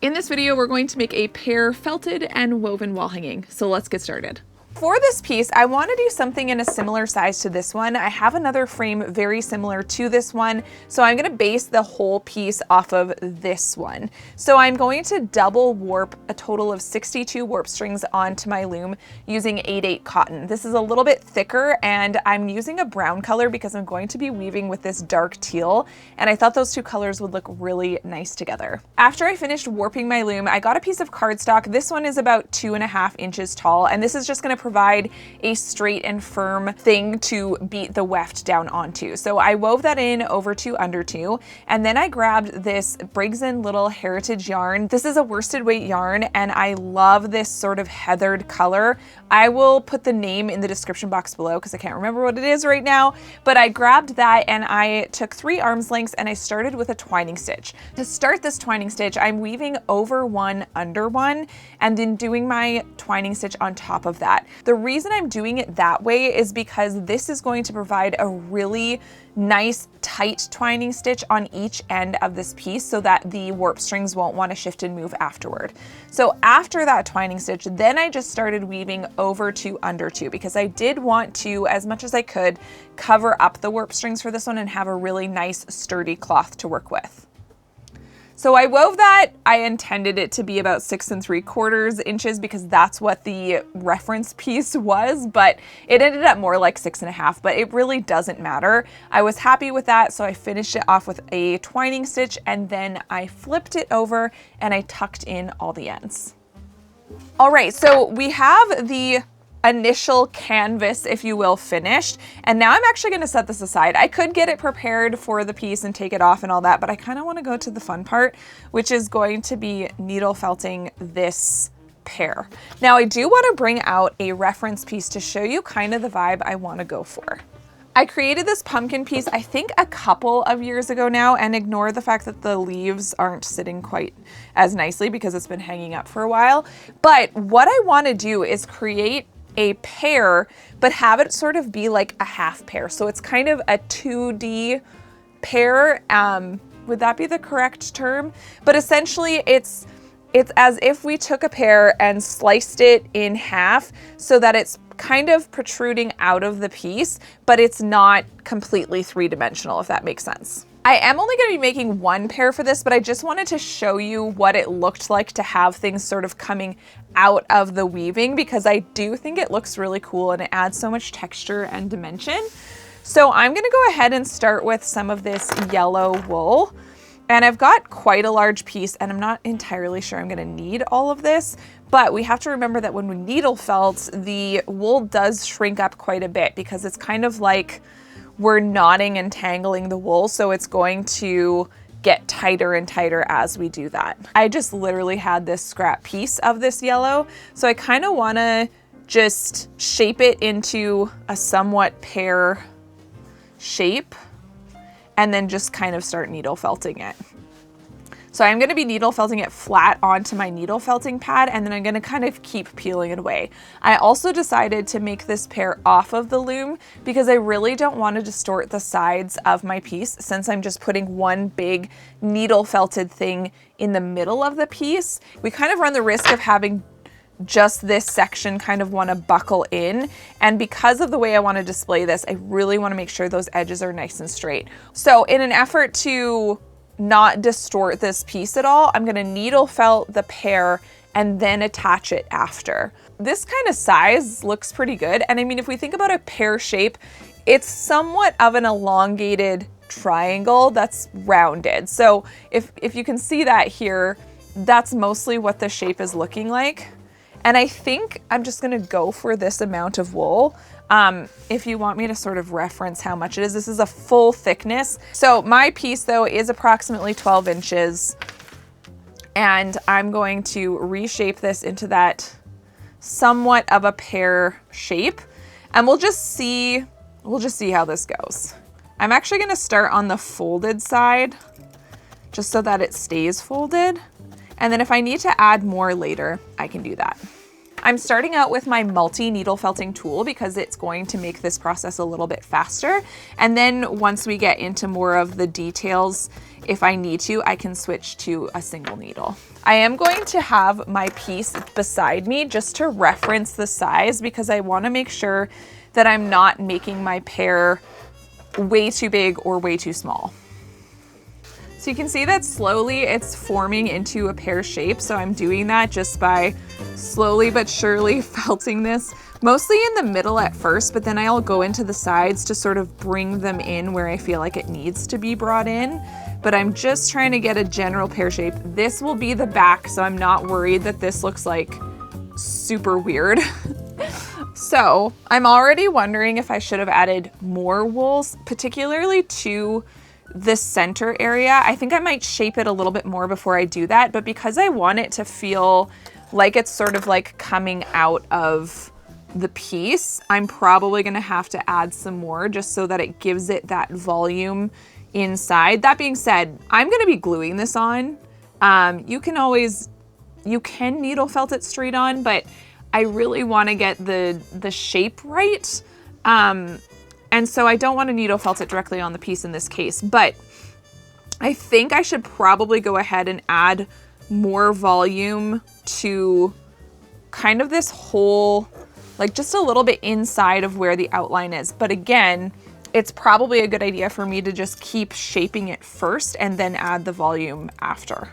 In this video, we're going to make a pear felted and woven wall hanging. So let's get started. For this piece, I want to do something in a similar size to this one. I have another frame very similar to this one, so I'm going to base the whole piece off of this one. So I'm going to double warp a total of 62 warp strings onto my loom using 8/8 cotton. This is a little bit thicker, and I'm using a brown color because I'm going to be weaving with this dark teal, and I thought those two colors would look really nice together. After I finished warping my loom, I got a piece of cardstock. This one is about 2.5 inches tall, and this is just going to provide a straight and firm thing to beat the weft down onto. So I wove that in over 2 under 2, and then I grabbed this Briggs little heritage yarn. This is a worsted weight yarn, and I love this sort of heathered color. I will put the name in the description box below because I can't remember what it is right now, but I grabbed that and I took 3 arms lengths and I started with a twining stitch. To start this twining stitch, I'm weaving over 1 under 1 and then doing my twining stitch on top of that. The reason I'm doing it that way is because this is going to provide a really nice tight twining stitch on each end of this piece so that the warp strings won't want to shift and move afterward. So after that twining stitch, then I just started weaving over 2 under 2 because I did want to, as much as I could, cover up the warp strings for this one and have a really nice sturdy cloth to work with. So I wove that. I intended it to be about 6 3/4 inches because that's what the reference piece was, but it ended up more like 6.5, but it really doesn't matter. I was happy with that, so I finished it off with a twining stitch and then I flipped it over and I tucked in all the ends. All right, so we have the initial canvas, if you will, finished. And now I'm actually going to set this aside. I could get it prepared for the piece and take it off and all that, but I kind of want to go to the fun part, which is going to be needle felting this pear. Now I do want to bring out a reference piece to show you kind of the vibe I want to go for. I created this pumpkin piece, I think a couple of years ago now, and ignore the fact that the leaves aren't sitting quite as nicely because it's been hanging up for a while. But what I want to do is create a pear, but have it sort of be like a half pear. So it's kind of a 2D pear. Would that be the correct term? But essentially it's as if we took a pear and sliced it in half so that it's kind of protruding out of the piece, but it's not completely 3-dimensional, if that makes sense. I am only going to be making 1 pear for this, but I just wanted to show you what it looked like to have things sort of coming out of the weaving because I do think it looks really cool and it adds so much texture and dimension. So I'm going to go ahead and start with some of this yellow wool. And I've got quite a large piece and I'm not entirely sure I'm going to need all of this, but we have to remember that when we needle felt, the wool does shrink up quite a bit because it's kind of like we're knotting and tangling the wool, so it's going to get tighter and tighter as we do that. I just literally had this scrap piece of this yellow, so I kind of want to just shape it into a somewhat pear shape and then just kind of start needle felting it. So I'm going to be needle felting it flat onto my needle felting pad, and then I'm going to kind of keep peeling it away. I also decided to make this pear off of the loom because I really don't want to distort the sides of my piece since I'm just putting one big needle felted thing in the middle of the piece. We kind of run the risk of having just this section kind of want to buckle in, and because of the way I want to display this, I really want to make sure those edges are nice and straight. So in an effort to not distort this piece at all, I'm going to needle felt the pear and then attach it after. This kind of size looks pretty good, and I mean, if we think about a pear shape, it's somewhat of an elongated triangle that's rounded. So if you can see that here, that's mostly what the shape is looking like. And I think I'm just gonna go for this amount of wool. If you want me to sort of reference how much it is, this is a full thickness. So my piece though is approximately 12 inches. And I'm going to reshape this into that somewhat of a pear shape. And we'll just see how this goes. I'm actually gonna start on the folded side just so that it stays folded. And then if I need to add more later, I can do that. I'm starting out with my multi needle felting tool because it's going to make this process a little bit faster. And then once we get into more of the details, if I need to, I can switch to a single needle. I am going to have my piece beside me just to reference the size because I want to make sure that I'm not making my pear way too big or way too small. So you can see that slowly it's forming into a pear shape. So I'm doing that just by slowly but surely felting this, mostly in the middle at first, but then I'll go into the sides to sort of bring them in where I feel like it needs to be brought in. But I'm just trying to get a general pear shape. This will be the back, so I'm not worried that this looks like super weird. So I'm already wondering if I should have added more wools, particularly to the center area. I think I might shape it a little bit more before I do that, but because I want it to feel like it's sort of like coming out of the piece, I'm probably gonna have to add some more just so that it gives it that volume inside. That being said, I'm gonna be gluing this on. You can needle felt it straight on, but I really wanna get the shape right. And so I don't want to needle felt it directly on the piece in this case, but I think I should probably go ahead and add more volume to kind of this whole, like just a little bit inside of where the outline is. But again, it's probably a good idea for me to just keep shaping it first and then add the volume after.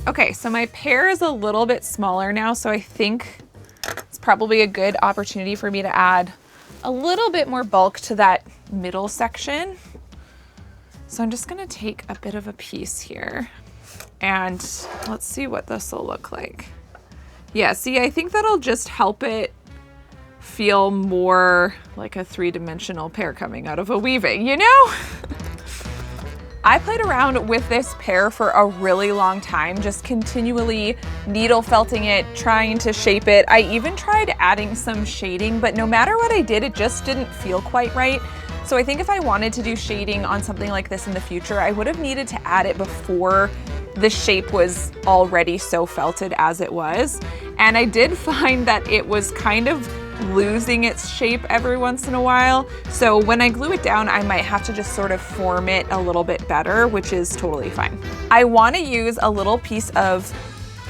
Okay, so my pear is a little bit smaller now, so I think it's probably a good opportunity for me to add a little bit more bulk to that middle section. So I'm just gonna take a bit of a piece here and let's see what this will look like. Yeah, see, I think that'll just help it feel more like a three-dimensional pear coming out of a weaving, you know? I played around with this pear for a really long time, just continually needle felting it, trying to shape it. I even tried adding some shading, but no matter what I did, it just didn't feel quite right. So I think if I wanted to do shading on something like this in the future, I would have needed to add it before the shape was already so felted as it was. And I did find that it was kind of losing its shape every once in a while. So when I glue it down, I might have to just sort of form it a little bit better, which is totally fine. I want to use a little piece of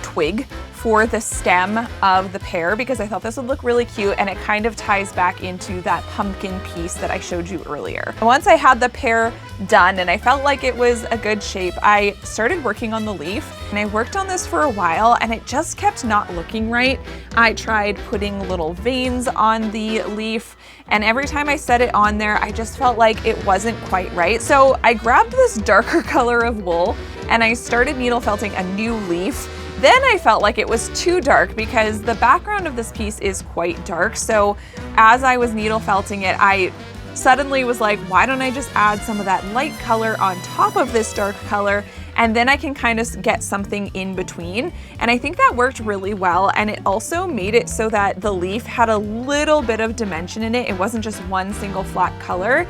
twig for the stem of the pear because I thought this would look really cute and it kind of ties back into that pumpkin piece that I showed you earlier. Once I had the pear done and I felt like it was a good shape, I started working on the leaf and I worked on this for a while and it just kept not looking right. I tried putting little veins on the leaf and every time I set it on there, I just felt like it wasn't quite right. So I grabbed this darker color of wool and I started needle felting a new leaf. Then I felt like it was too dark because the background of this piece is quite dark. So as I was needle felting it, I suddenly was like, why don't I just add some of that light color on top of this dark color? And then I can kind of get something in between. And I think that worked really well. And it also made it so that the leaf had a little bit of dimension in it. It wasn't just one single flat color.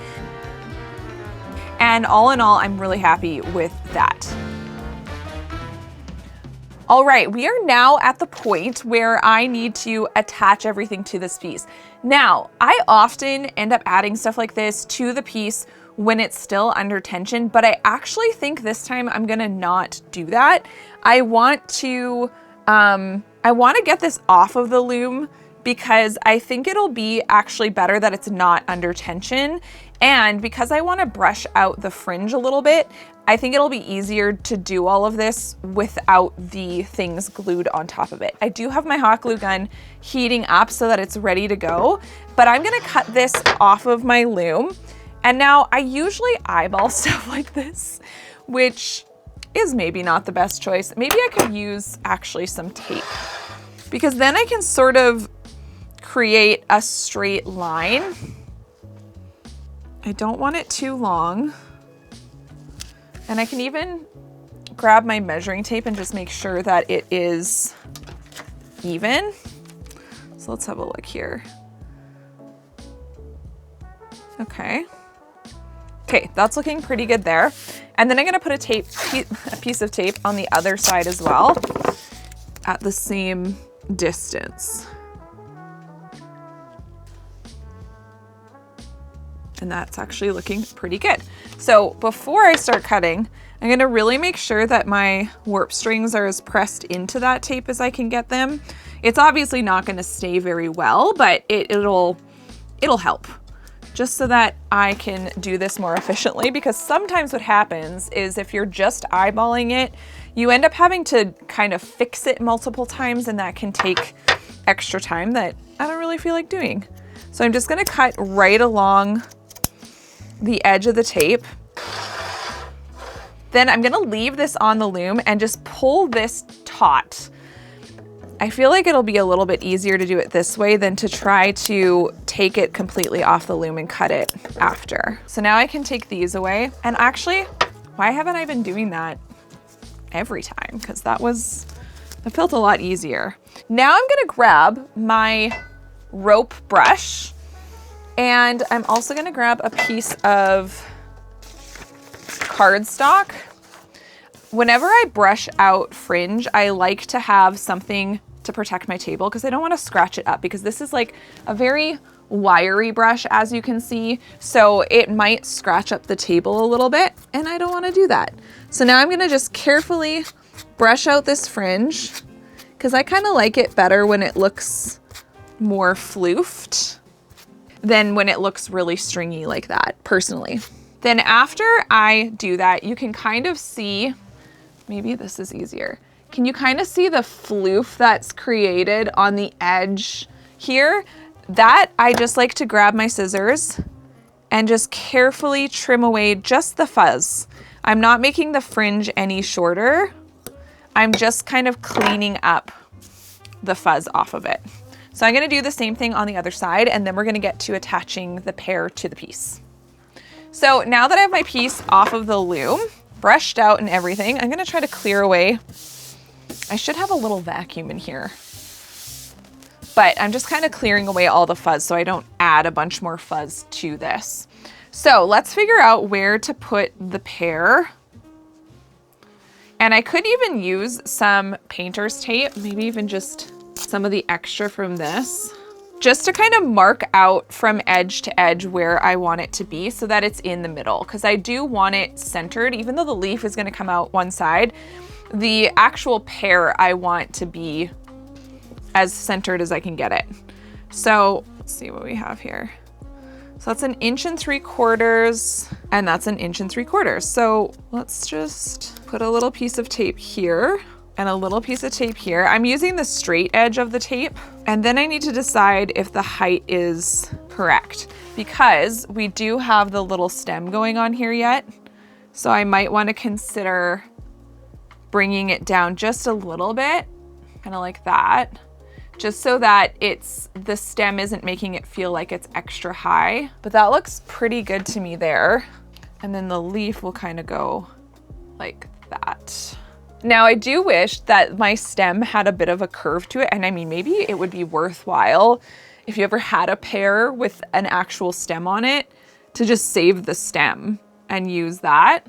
And all in all, I'm really happy with that. All right, we are now at the point where I need to attach everything to this piece. Now, I often end up adding stuff like this to the piece when it's still under tension, but I actually think this time I'm gonna not do that. I want to get this off of the loom because I think it'll be actually better that it's not under tension. And because I want to brush out the fringe a little bit, I think it'll be easier to do all of this without the things glued on top of it. I do have my hot glue gun heating up so that it's ready to go, but I'm gonna cut this off of my loom. And now I usually eyeball stuff like this, which is maybe not the best choice. Maybe I could use actually some tape because then I can sort of create a straight line. I don't want it too long. And I can even grab my measuring tape and just make sure that it is even. So let's have a look here. Okay. Okay, that's looking pretty good there. And then I'm gonna put a piece of tape on the other side as well at the same distance. And that's actually looking pretty good. So before I start cutting, I'm gonna really make sure that my warp strings are as pressed into that tape as I can get them. It's obviously not gonna stay very well, but it'll help, just so that I can do this more efficiently, because sometimes what happens is if you're just eyeballing it, you end up having to kind of fix it multiple times, and that can take extra time that I don't really feel like doing. So I'm just gonna cut right along the edge of the tape. Then I'm gonna leave this on the loom and just pull this taut. I feel like it'll be a little bit easier to do it this way than to try to take it completely off the loom and cut it after. So now I can take these away. And actually, why haven't I been doing that every time? Because it felt a lot easier. Now I'm gonna grab my rope brush, and I'm also gonna grab a piece of cardstock. Whenever I brush out fringe, I like to have something to protect my table because I don't want to scratch it up, because this is like a very wiry brush, as you can see. So it might scratch up the table a little bit, and I don't want to do that. So now I'm going to just carefully brush out this fringe, because I kind of like it better when it looks more floofed than when it looks really stringy like that, personally. Then after I do that, you can kind of see, maybe this is easier. Can you kind of see the floof that's created on the edge here? That I just like to grab my scissors and just carefully trim away just the fuzz. I'm not making the fringe any shorter. I'm just kind of cleaning up the fuzz off of it. So I'm gonna do the same thing on the other side, and then we're gonna get to attaching the pear to the piece. So now that I have my piece off of the loom, brushed out and everything, I'm gonna try to clear away. I should have a little vacuum in here, but I'm just kind of clearing away all the fuzz so I don't add a bunch more fuzz to this. So let's figure out where to put the pear. And I could even use some painter's tape, maybe even just some of the extra from this, just to kind of mark out from edge to edge where I want it to be so that it's in the middle, because I do want it centered. Even though the leaf is going to come out one side, the actual pear I want to be as centered as I can get it. So let's see what we have here. So that's 1 3/4 inches, and that's 1 3/4 inches. So let's just put a little piece of tape here and a little piece of tape here. I'm using the straight edge of the tape, and then I need to decide if the height is correct, because we do have the little stem going on here yet. So I might want to consider bringing it down just a little bit, kind of like that, just so that the stem isn't making it feel like it's extra high. But that looks pretty good to me there. And then the leaf will kind of go like that. Now I do wish that my stem had a bit of a curve to it. And I mean, maybe it would be worthwhile if you ever had a pear with an actual stem on it to just save the stem and use that.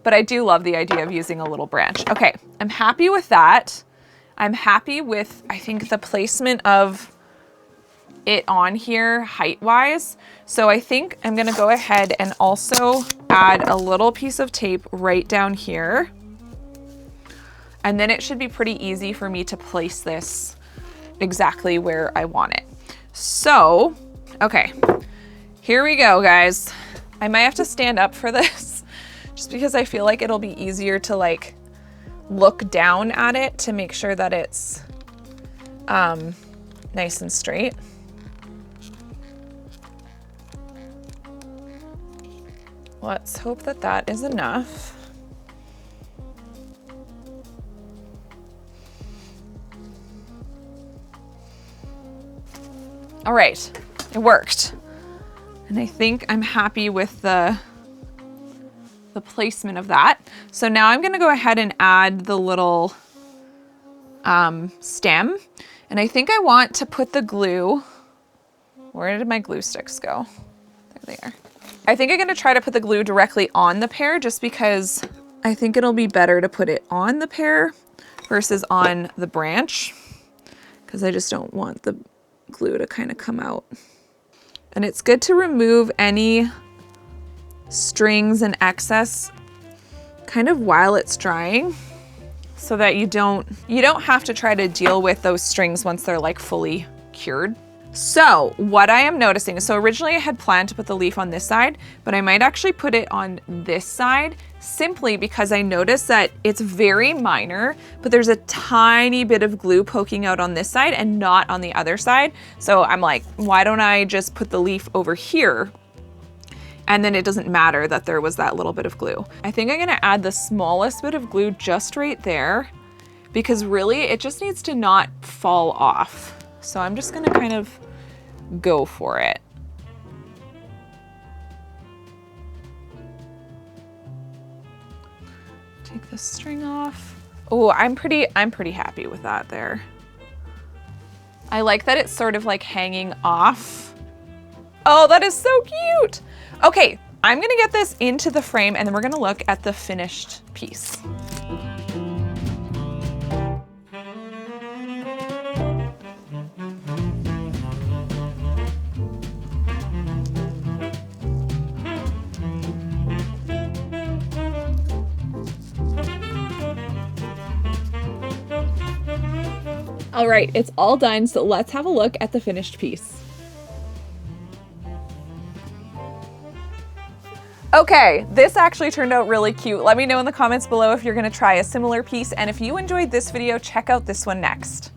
But I do love the idea of using a little branch. Okay, I'm happy with that. I'm happy with, I think, the placement of it on here height-wise. So I think I'm gonna go ahead and also add a little piece of tape right down here. And then it should be pretty easy for me to place this exactly where I want it. So, okay, here we go, guys. I might have to stand up for this just because I feel like it'll be easier to like look down at it to make sure that it's nice and straight. Let's hope that that is enough. All right, it worked. And I think I'm happy with the placement of that. So now I'm gonna go ahead and add the little stem. And And I think I want to put the glue, where did my glue sticks go? There they are. I think I'm gonna try to put the glue directly on the pear just because I think it'll be better to put it on the pear versus on the branch, because I just don't want the glue to kind of come out. And it's good to remove any strings and excess kind of while it's drying, so that you don't have to try to deal with those strings once they're like fully cured. So what I am noticing, so originally I had planned to put the leaf on this side, but I might actually put it on this side simply because I noticed that it's very minor, but there's a tiny bit of glue poking out on this side and not on the other side. So I'm like, why don't I just put the leaf over here? And then it doesn't matter that there was that little bit of glue. I think I'm gonna add the smallest bit of glue just right there, because really it just needs to not fall off. So I'm just gonna kind of go for it. Take the string off. Oh, I'm pretty happy with that there. I like that it's sort of like hanging off. Oh, that is so cute. Okay, I'm gonna get this into the frame and then we're gonna look at the finished piece. All right, it's all done, so let's have a look at the finished piece. Okay, this actually turned out really cute. Let me know in the comments below if you're gonna try a similar piece, and if you enjoyed this video, check out this one next.